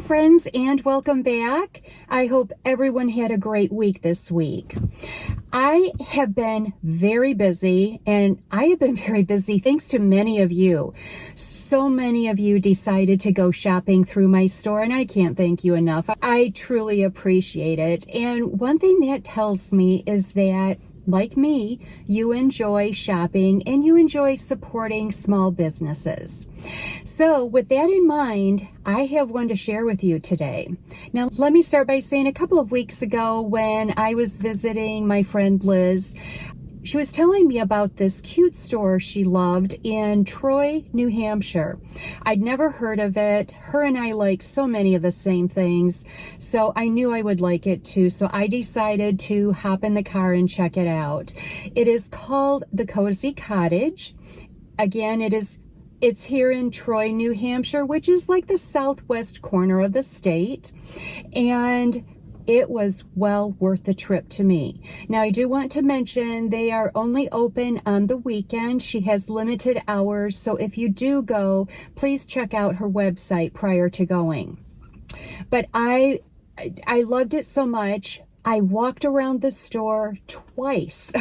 friends, and welcome back. I hope everyone had a great week this week. I have been very busy, and I have been very busy thanks to many of you. So many of you decided to go shopping through my store, and I can't thank you enough. I truly appreciate it. And one thing that tells me is that, like me, you enjoy shopping and you enjoy supporting small businesses. So with that in mind, I have one to share with you today. Now, let me start by saying a couple of weeks ago when I was visiting my friend Liz, she was telling me about this cute store she loved in Troy, New Hampshire. I'd never heard of it. Her and I like so many of the same things, so I knew I would like it too. So I decided to hop in the car and check it out. It is called the Cozy Cottage. Again, it's here in Troy, New Hampshire, which is like the southwest corner of the state. And it was well worth the trip to me. Now, I do want to mention they are only open on the weekend. She has limited hours, so if you do go, please check out her website prior to going. But I loved it so much. I walked around the store twice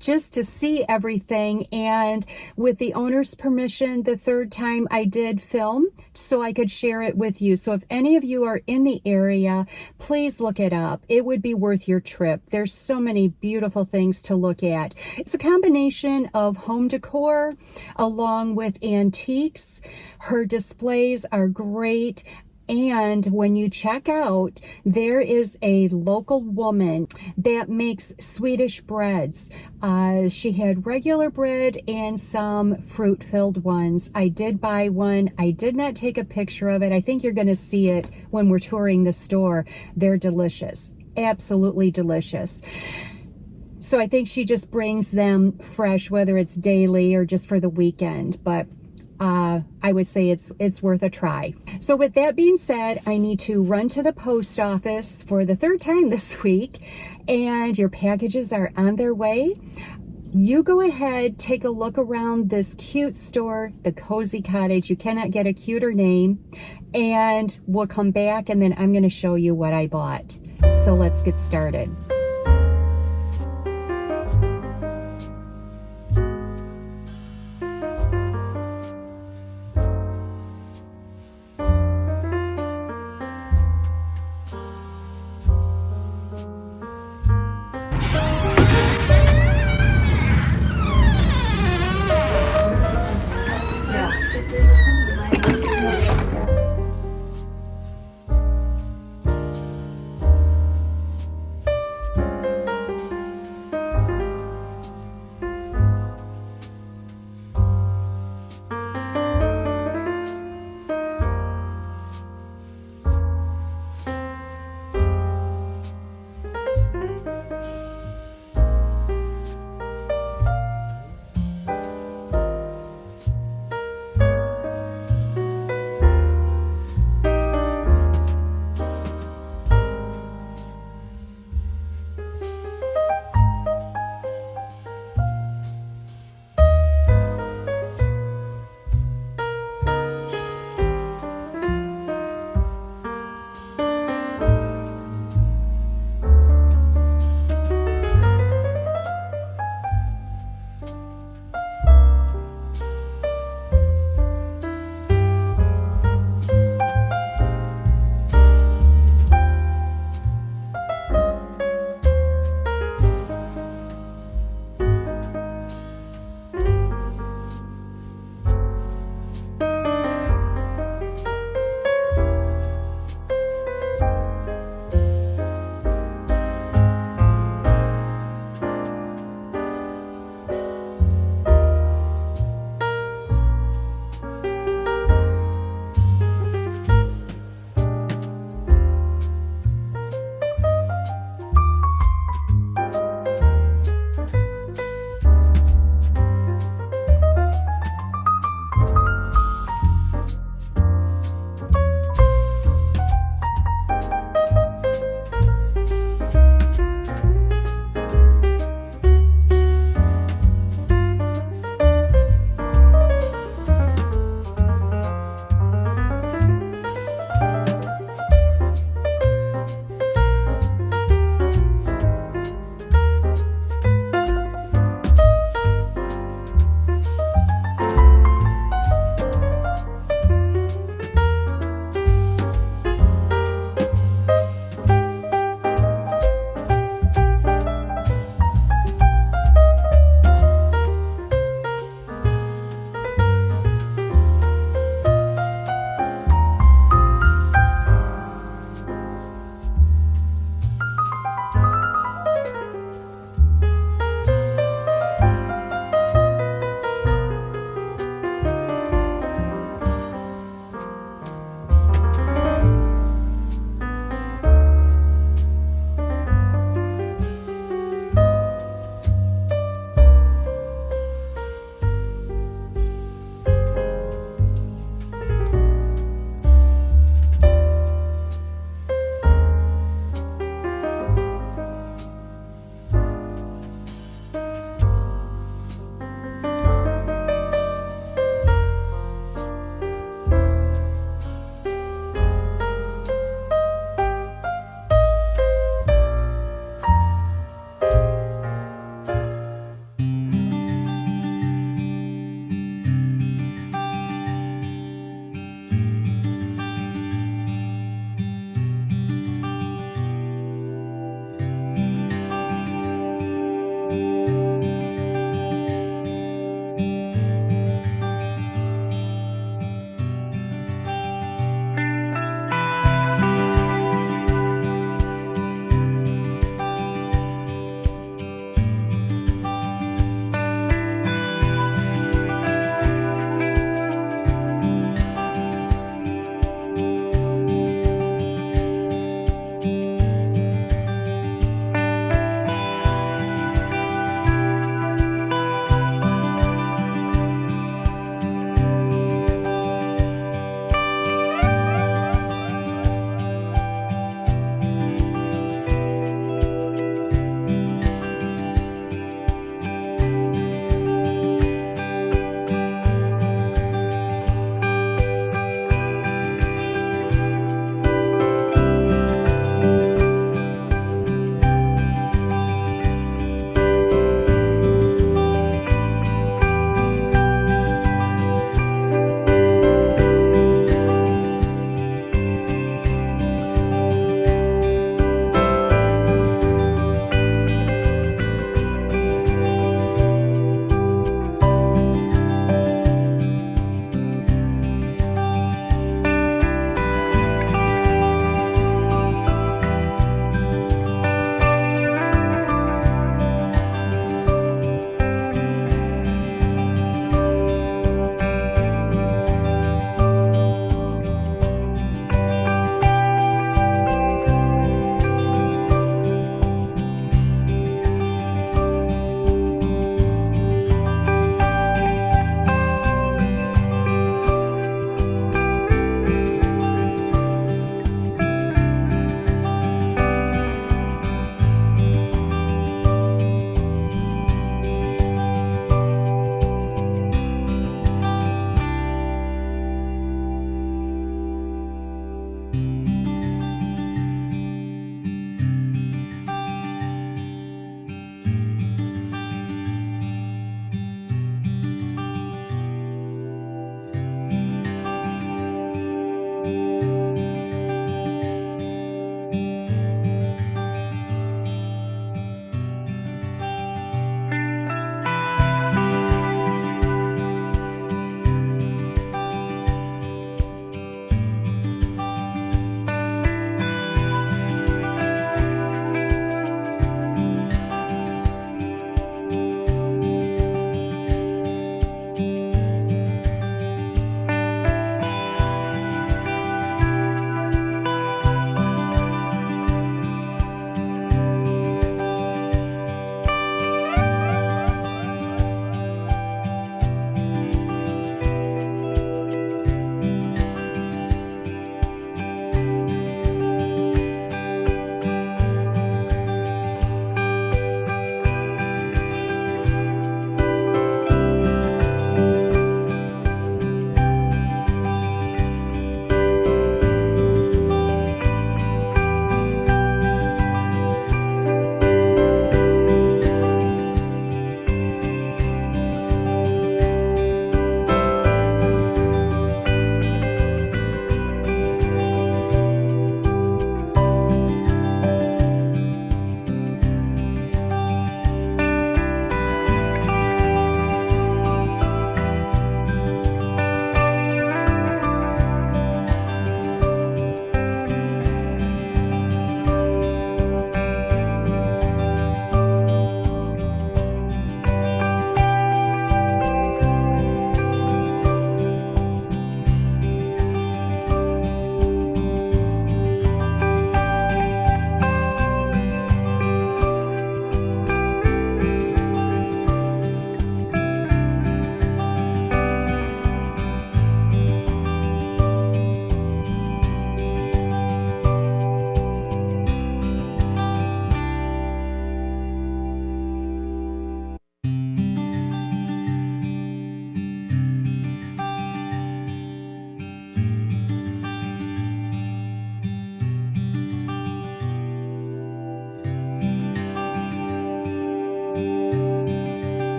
just to see everything, and with the owner's permission, the third time I did film so I could share it with you. So if any of you are in the area, please look it up. It would be worth your trip. There's so many beautiful things to look at. It's a combination of home decor along with antiques. Her displays are great. And when you check out, there is a local woman that makes Swedish breads. She had regular bread and some fruit-filled ones. I did buy one. I did not take a picture of it. I think you're going to see it when we're touring the store. They're delicious. Absolutely delicious. So I think she just brings them fresh, whether it's daily or just for the weekend. But I would say it's worth a try. So with that being said, I need to run to the post office for the third time this week, and your packages are on their way. You go ahead, take a look around this cute store, the Cozy Cottage. You cannot get a cuter name. And we'll come back, and then I'm going to show you what I bought. So let's get started.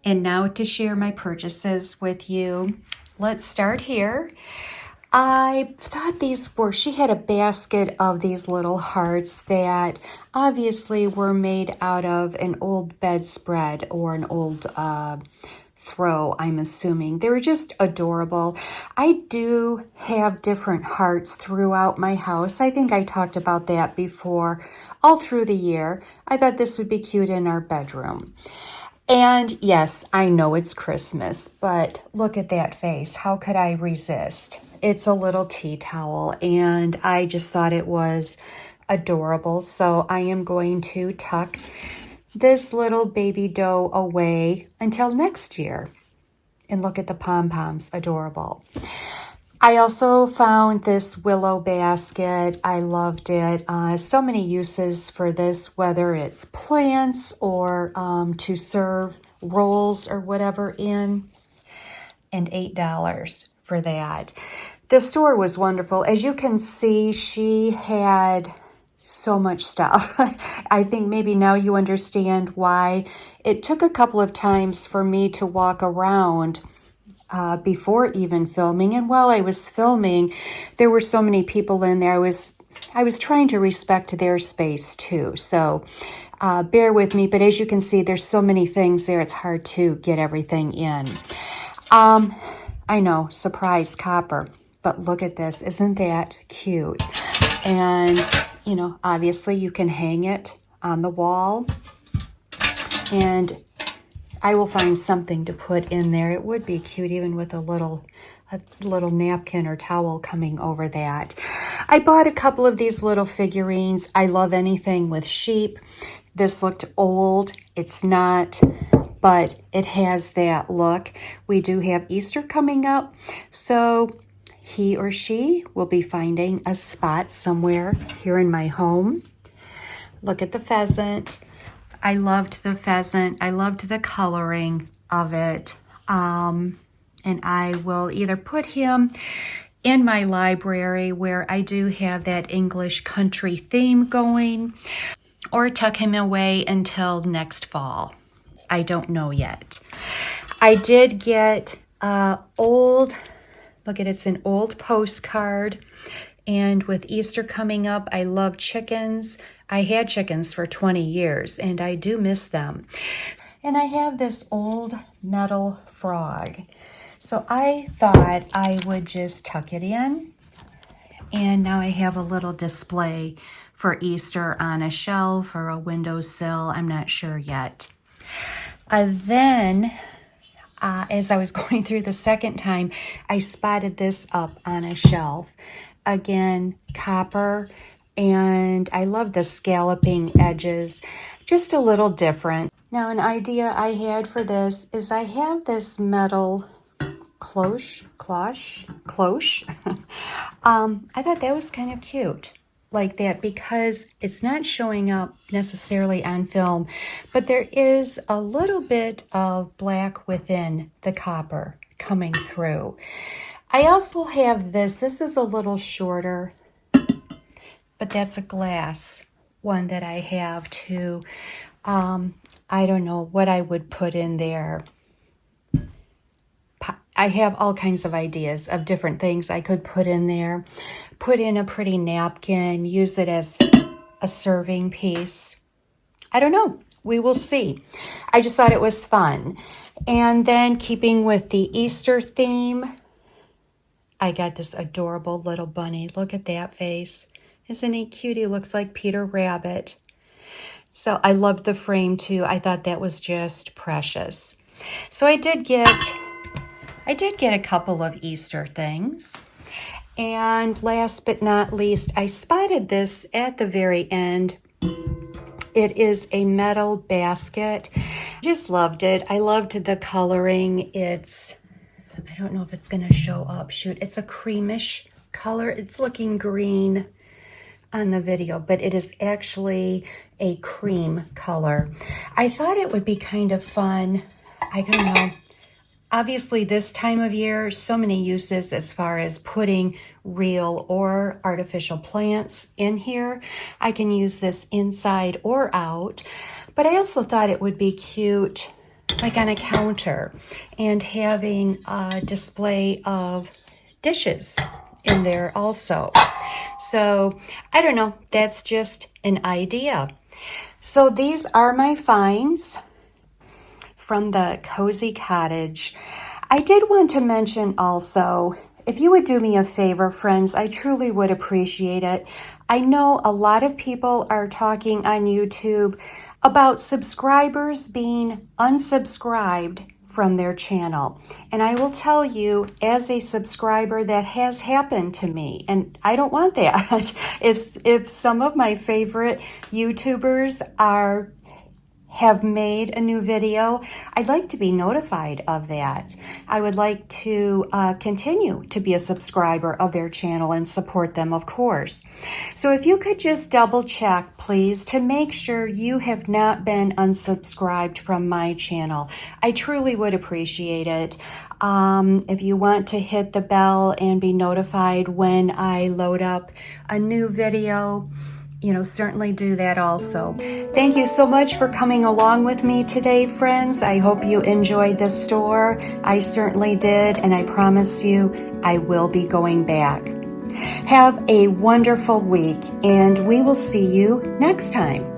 And now to share my purchases with you. Let's start here. I thought she had a basket of these little hearts that obviously were made out of an old bedspread or an old throw, I'm assuming. They were just adorable. I do have different hearts throughout my house. I think I talked about that before, all through the year. I thought this would be cute in our bedroom. And yes, I know it's Christmas, but look at that face. How could I resist? It's a little tea towel, and I just thought it was adorable. So I am going to tuck this little baby doe away until next year. And look at the pom-poms, adorable. I also found this willow basket. I loved it. So many uses for this, whether it's plants or to serve rolls or whatever in, and $8 for that. The store was wonderful. As you can see, she had so much stuff. I think maybe now you understand why it took a couple of times for me to walk around before even filming. And while I was filming, there were so many people in there. I was trying to respect their space too. So bear with me. But as you can see, there's so many things there. It's hard to get everything in. I know, surprise copper. But look at this. Isn't that cute? And, you know, obviously you can hang it on the wall. And I will find something to put in there. It would be cute even with a little napkin or towel coming over that. I bought a couple of these little figurines. I love anything with sheep. This looked old. It's not, but it has that look. We do have Easter coming up, so he or she will be finding a spot somewhere here in my home. Look at the pheasant. I loved the pheasant. I loved the coloring of it. And I will either put him in my library where I do have that English country theme going, or tuck him away until next fall. I don't know yet. I did get look at it's an old postcard. And with Easter coming up, I love chickens. I had chickens for 20 years, and I do miss them. And I have this old metal frog. So I thought I would just tuck it in. And now I have a little display for Easter on a shelf or a windowsill. I'm not sure yet. Then, as I was going through the second time, I spotted this up on a shelf. Again, copper, and I love the scalloping edges, just a little different. Now, an idea I had for this is I have this metal cloche. I thought that was kind of cute, like that, because it's not showing up necessarily on film, but there is a little bit of black within the copper coming through. I also have this is a little shorter, but that's a glass one that I have too. I don't know what I would put in there. I have all kinds of ideas of different things I could put in there. Put in a pretty napkin, use it as a serving piece. I don't know. We will see. I just thought it was fun. And then keeping with the Easter theme, I got this adorable little bunny. Look at that face. Isn't he cute? He looks like Peter Rabbit. So I loved the frame too. I thought that was just precious. So I did get a couple of Easter things. And last but not least, I spotted this at the very end. It is a metal basket. Just loved it. I loved the coloring. I don't know if it's going to show up. Shoot, it's a creamish color. It's looking green on the video, but it is actually a cream color. I thought it would be kind of fun. I don't know. Obviously, this time of year, so many uses as far as putting real or artificial plants in here. I can use this inside or out, but I also thought it would be cute like on a counter and having a display of dishes in there also. So I don't know, that's just an idea. So these are my finds from the Cozy Cottage. I did want to mention also, if you would do me a favor, friends, I truly would appreciate it. I know a lot of people are talking on YouTube about subscribers being unsubscribed from their channel. And I will tell you, as a subscriber, that has happened to me, and I don't want that. If some of my favorite YouTubers have made a new video, I'd like to be notified of that. I would like to continue to be a subscriber of their channel and support them, of course. So if you could just double check, please, to make sure you have not been unsubscribed from my channel. I truly would appreciate it. If you want to hit the bell and be notified when I load up a new video, certainly do that also. Thank you so much for coming along with me today, friends. I hope you enjoyed this store. I certainly did, and I promise you I will be going back. Have a wonderful week, and we will see you next time.